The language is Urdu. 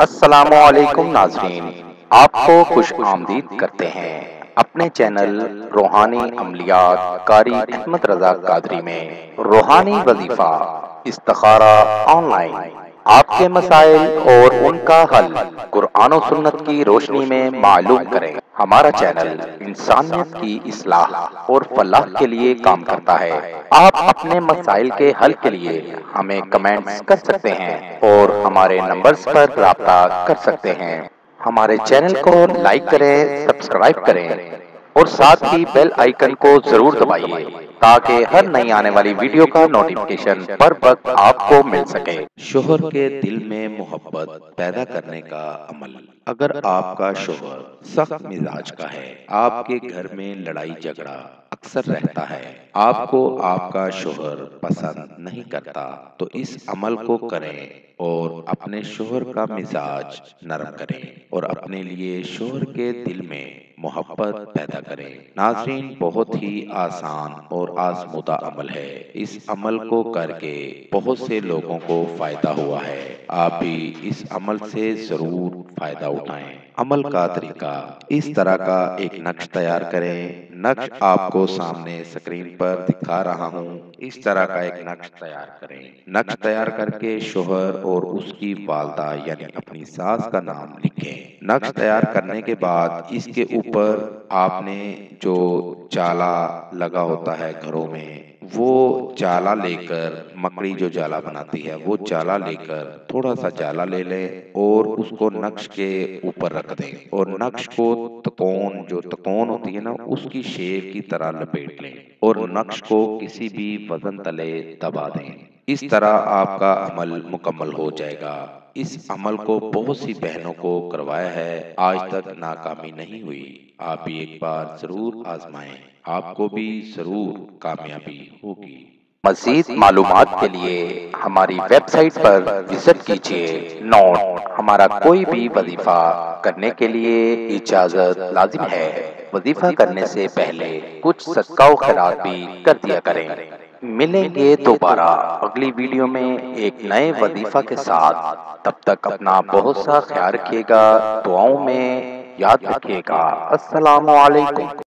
السلام علیکم ناظرین، آپ کو خوش آمدید کرتے ہیں اپنے چینل روحانی عملیات قاری احمد رضا قادری میں۔ روحانی وظیفہ استخارہ آن لائن، آپ کے مسائل اور ان کا حل قرآن و سنت کی روشنی میں معلوم کریں۔ ہمارا چینل انسانیت کی اصلاح اور فلاح کے لیے کام کرتا ہے۔ آپ اپنے مسائل کے حل کے لیے ہمیں کمنٹس کر سکتے ہیں اور ہمارے نمبرز پر رابطہ کر سکتے ہیں۔ ہمارے چینل کو لائک کریں، سبسکرائب کریں اور ساتھ ہی بیل آئیکن کو ضرور دبائیے تاکہ ہر نئی آنے والی ویڈیو کا نوٹیفیکیشن پر وقت آپ کو مل سکے۔ شوہر کے دل میں محبت پیدا کرنے کا عمل۔ اگر آپ کا شوہر سخت مزاج کا ہے، آپ کے گھر میں لڑائی جھگڑا اکثر رہتا ہے، آپ کو آپ کا شوہر پسند نہیں کرتا، تو اس عمل کو کریں اور اپنے شوہر کا مزاج نرم کریں اور اپنے لیے شوہر کے دل میں محبت پیدا کریں۔ ناظرین، بہت ہی آسان اور آزمودہ عمل ہے۔ اس عمل کو کر کے بہت سے لوگوں کو فائدہ ہوا ہے۔ آپ بھی اس عمل سے ضرور فائدہ اٹھائیں۔ عمل کا طریقہ: اس طرح کا ایک نقش تیار کریں۔ نقش آپ کو سامنے اسکرین پر دکھا رہا ہوں۔ اس طرح کا ایک نقش تیار کریں۔ نقش تیار کر کے شوہر اور اس کی والدہ یعنی اپنی ساس کا نام لکھیں۔ نقش تیار کرنے کے بعد اس کے اوپر آپ نے جو جالا لگا ہوتا ہے گھروں میں، وہ جالا لے کر، مکڑی جو جالا بناتی ہے وہ جالا لے کر تھوڑا سا جالا لے لیں اور اس کو نقش کے اوپر رکھ دیں اور نقش کو تکون ہوتی ہے نا، اس کی شیپ کی طرح لپیٹ لیں اور نقش کو کسی بھی وزن تلے دبا دیں۔ اس طرح آپ کا عمل مکمل ہو جائے گا۔ اس عمل کو بہت سی بہنوں کو کروایا ہے، آج تک ناکامی نہیں ہوئی۔ آپ بھی ایک بار ضرور آزمائیں، آپ کو بھی ضرور کامیابی ہوگی۔ مزید معلومات کے لیے ہماری ویب سائٹ پر وزٹ کیجیے۔ نوٹ: ہمارا کوئی بھی وظیفہ کرنے کے لیے اجازت لازم ہے۔ وظیفہ کرنے سے پہلے کچھ صدقہ و خیرات بھی کر دیا کریں۔ ملیں گے دوبارہ اگلی ویڈیو میں ایک نئے وظیفہ کے ساتھ۔ تب تک اپنا بہت سا خیال رکھیے گا، دعاؤں میں یاد رکھیے گا۔ السلام علیکم۔